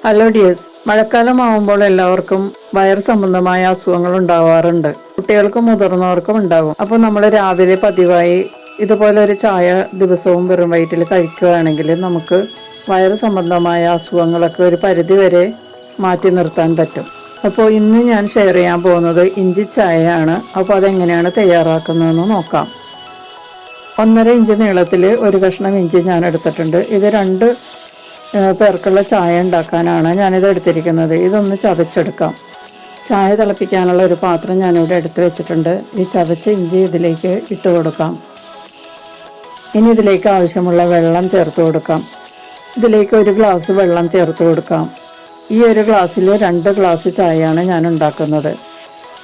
Hello dears, മഴക്കാലമാവുമ്പോൾ എല്ലാവർക്കും വയറ് സംബന്ധമായ അസുഖങ്ങൾ ഉണ്ടാവാറുണ്ട്. കുട്ടികൾക്കും മുതിർന്നവർക്കും ഉണ്ടാകും. അപ്പോൾ നമ്മൾ രാവിലെ പതിവായി ഇതുപോലെ ഒരു ചായ ദിവസവും വെറും വയറ്റിൽ കഴിക്കുകയാണെങ്കിൽ നമുക്ക് വയറ് സംബന്ധമായ അസുഖങ്ങളൊക്കെ ഒരു പരിധി വരെ മാറ്റി നിർത്താൻ പറ്റും. അപ്പോൾ ഇന്ന് ഞാൻ ഷെയർ ചെയ്യാൻ പോകുന്നത് ഇഞ്ചി ചായയാണ്. അപ്പോൾ അതെങ്ങനെയാണ് തയ്യാറാക്കുന്നതെന്ന് നോക്കാം. 1.5 ഇഞ്ച് നീളത്തിൽ ഒരു കഷ്ണം ഇഞ്ചി ഞാൻ എടുത്തിട്ടുണ്ട്. ഇത് 2 പേർക്കുള്ള ചായ ഉണ്ടാക്കാനാണ് ഞാനിത് എടുത്തിരിക്കുന്നത്. ഇതൊന്ന് ചതച്ചെടുക്കാം. ചായ തിളപ്പിക്കാനുള്ള ഒരു പാത്രം ഞാനിവിടെ എടുത്ത് വെച്ചിട്ടുണ്ട്. ഈ ചതച്ച ഇഞ്ചി ഇതിലേക്ക് ഇട്ട് കൊടുക്കാം. ഇനി ഇതിലേക്ക് ആവശ്യമുള്ള വെള്ളം ചേർത്ത് കൊടുക്കാം. ഇതിലേക്ക് 1 ഗ്ലാസ് വെള്ളം ചേർത്ത് കൊടുക്കാം. ഈ ഒരു ഗ്ലാസ്സിൽ 2 ഗ്ലാസ് ചായയാണ് ഞാൻ ഉണ്ടാക്കുന്നത്.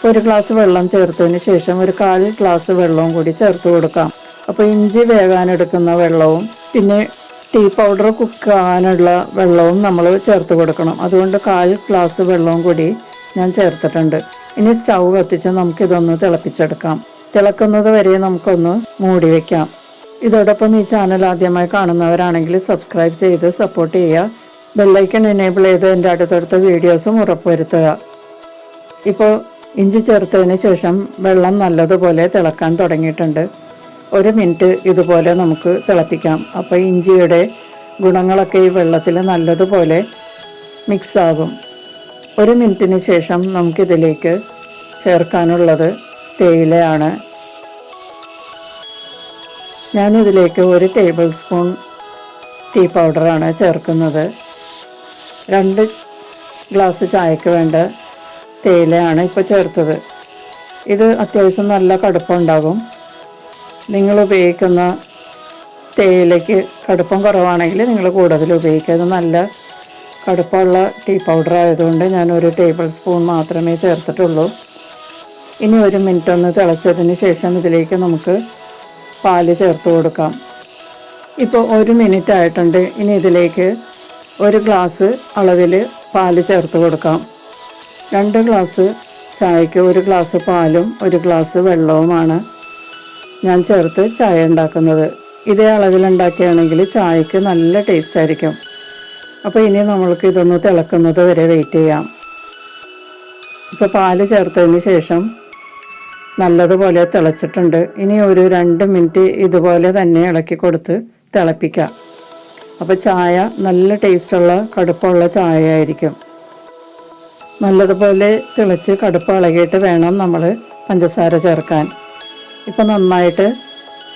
1 ഗ്ലാസ് വെള്ളം ചേർത്തതിന് ശേഷം ഒരു 1/4 ഗ്ലാസ് വെള്ളവും കൂടി ചേർത്ത് കൊടുക്കാം. അപ്പോൾ ഇഞ്ചി വേകാനെടുക്കുന്ന വെള്ളവും പിന്നെ ടീ പൗഡർ കുക്ക് ആകാനുള്ള വെള്ളവും നമ്മൾ ചേർത്ത് കൊടുക്കണം. അതുകൊണ്ട് 1/4 ഗ്ലാസ് വെള്ളവും കൂടി ഞാൻ ചേർത്തിട്ടുണ്ട്. ഇനി സ്റ്റൗ കത്തിച്ച് നമുക്കിതൊന്ന് തിളപ്പിച്ചെടുക്കാം. തിളക്കുന്നത് വരെ നമുക്കൊന്ന് മൂടി വയ്ക്കാം. ഇതോടൊപ്പം ഈ ചാനൽ ആദ്യമായി കാണുന്നവരാണെങ്കിൽ സബ്സ്ക്രൈബ് ചെയ്ത് സപ്പോർട്ട് ചെയ്യുക. ബെല്ലൈക്കൺ എനേബിൾ ചെയ്ത് എൻ്റെ അടുത്തടുത്ത വീഡിയോസും ഉറപ്പുവരുത്തുക. ഇപ്പോൾ ഇഞ്ചി ചേർത്തതിന് ശേഷം വെള്ളം നല്ലതുപോലെ തിളക്കാൻ തുടങ്ങിയിട്ടുണ്ട്. 1 മിനിറ്റ് ഇതുപോലെ നമുക്ക് തിളപ്പിക്കാം. അപ്പോൾ ഇഞ്ചിയുടെ ഗുണങ്ങളൊക്കെ ഈ വെള്ളത്തിൽ നല്ലതുപോലെ മിക്സ് ആകും. 1 മിനിറ്റിന് ശേഷം നമുക്കിതിലേക്ക് ചേർക്കാനുള്ളത് തേയിലയാണ്. ഞാനിതിലേക്ക് 1 ടേബിൾ സ്പൂൺ ടീ പൗഡറാണ് ചേർക്കുന്നത്. 2 ഗ്ലാസ് ചായക്ക് വേണ്ട തേയിലയാണ് ഇപ്പോൾ ചേർത്തത്. ഇത് അത്യാവശ്യം നല്ല കടുപ്പമുണ്ടാകും. നിങ്ങൾ ഉപയോഗിക്കുന്ന തേയിലയ്ക്ക് കടുപ്പം കുറവാണെങ്കിൽ നിങ്ങൾ കൂടുതൽ ഉപയോഗിക്കുക. ഇത് നല്ല കടുപ്പമുള്ള ടീ പൗഡർ ആയതുകൊണ്ട് ഞാൻ 1 ടേബിൾ സ്പൂൺ മാത്രമേ ചേർത്തിട്ടുള്ളൂ. ഇനി 1 മിനിറ്റ് ഒന്ന് തിളച്ചതിന് ശേഷം ഇതിലേക്ക് നമുക്ക് പാല് ചേർത്ത് കൊടുക്കാം. ഇപ്പോൾ 1 മിനിറ്റ് ആയിട്ടുണ്ട്. ഇനി ഇതിലേക്ക് 1 ഗ്ലാസ് അളവിൽ പാല് ചേർത്ത് കൊടുക്കാം. 2 ഗ്ലാസ് ചായക്ക് 1 ഗ്ലാസ് പാലും 1 ഗ്ലാസ് വെള്ളവുമാണ് ഞാൻ ചേർത്ത് ചായ ഉണ്ടാക്കുന്നത്. ഇതേ അളവിലുണ്ടാക്കുകയാണെങ്കിൽ ചായക്ക് നല്ല ടേസ്റ്റ് ആയിരിക്കും. അപ്പോൾ ഇനി നമ്മൾക്ക് ഇതൊന്ന് തിളക്കുന്നത് വരെ വെയിറ്റ് ചെയ്യാം. ഇപ്പോൾ പാല് ചേർത്തതിന് ശേഷം നല്ലതുപോലെ തിളച്ചിട്ടുണ്ട്. ഇനി ഒരു 2 മിനിറ്റ് ഇതുപോലെ തന്നെ ഇളക്കി കൊടുത്ത് തിളപ്പിക്കാം. അപ്പോൾ ചായ നല്ല ടേസ്റ്റുള്ള കടുപ്പമുള്ള ചായ ആയിരിക്കും. നല്ലതുപോലെ തിളച്ച് കടുപ്പം ഇളകിയിട്ട് വേണം നമ്മൾ പഞ്ചസാര ചേർക്കാൻ. ഇപ്പം നന്നായിട്ട്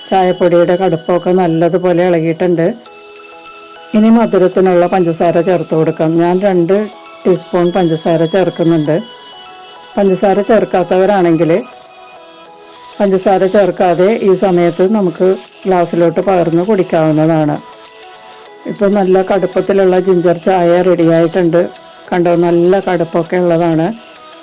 ചായപ്പൊടിയുടെ കടുപ്പമൊക്കെ നല്ലതുപോലെ ഇളകിയിട്ടുണ്ട്. ഇനി മധുരത്തിനുള്ള പഞ്ചസാര ചേർത്ത് കൊടുക്കാം. ഞാൻ 2 ടീസ്പൂൺ പഞ്ചസാര ചേർക്കുന്നുണ്ട്. പഞ്ചസാര ചേർക്കാത്തവരാണെങ്കിൽ പഞ്ചസാര ചേർക്കാതെ ഈ സമയത്ത് നമുക്ക് ഗ്ലാസ്സിലോട്ട് പകർന്ന് കുടിക്കാവുന്നതാണ്. ഇപ്പോൾ നല്ല കടുപ്പത്തിലുള്ള ജിഞ്ചർ ചായ റെഡിയായിട്ടുണ്ട്. കണ്ടോ, നല്ല കടുപ്പമൊക്കെ ഉള്ളതാണ്.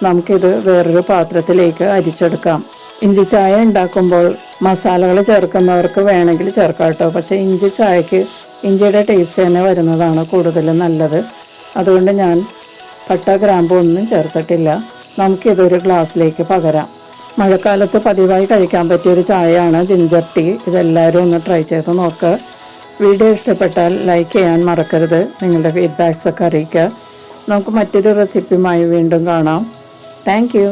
നമുക്കിത് വേറൊരു പാത്രത്തിലേക്ക് അരിച്ചെടുക്കാം. ഇഞ്ചി ചായ ഉണ്ടാക്കുമ്പോൾ മസാലകൾ ചേർക്കുന്നവർക്ക് വേണമെങ്കിൽ ചേർക്കാം കേട്ടോ. പക്ഷേ ഇഞ്ചി ചായക്ക് ഇഞ്ചിയുടെ ടേസ്റ്റ് തന്നെ വരുന്നതാണ് കൂടുതലും നല്ലത്. അതുകൊണ്ട് ഞാൻ പട്ട ഗ്രാമ്പു ഒന്നും ചേർത്തിട്ടില്ല. നമുക്കിതൊരു ഗ്ലാസ്സിലേക്ക് പകരാം. മഴക്കാലത്ത് പതിവായി കഴിക്കാൻ പറ്റിയൊരു ചായയാണ് ജിഞ്ചർ ടീ. ഇതെല്ലാവരും ഒന്ന് ട്രൈ ചെയ്ത് നോക്കുക. വീഡിയോ ഇഷ്ടപ്പെട്ടാൽ ലൈക്ക് ചെയ്യാൻ മറക്കരുത്. നിങ്ങളുടെ ഫീഡ്ബാക്സൊക്കെ അറിയിക്കുക. നമുക്ക് മറ്റൊരു റെസിപ്പിയുമായി വീണ്ടും കാണാം. Thank you.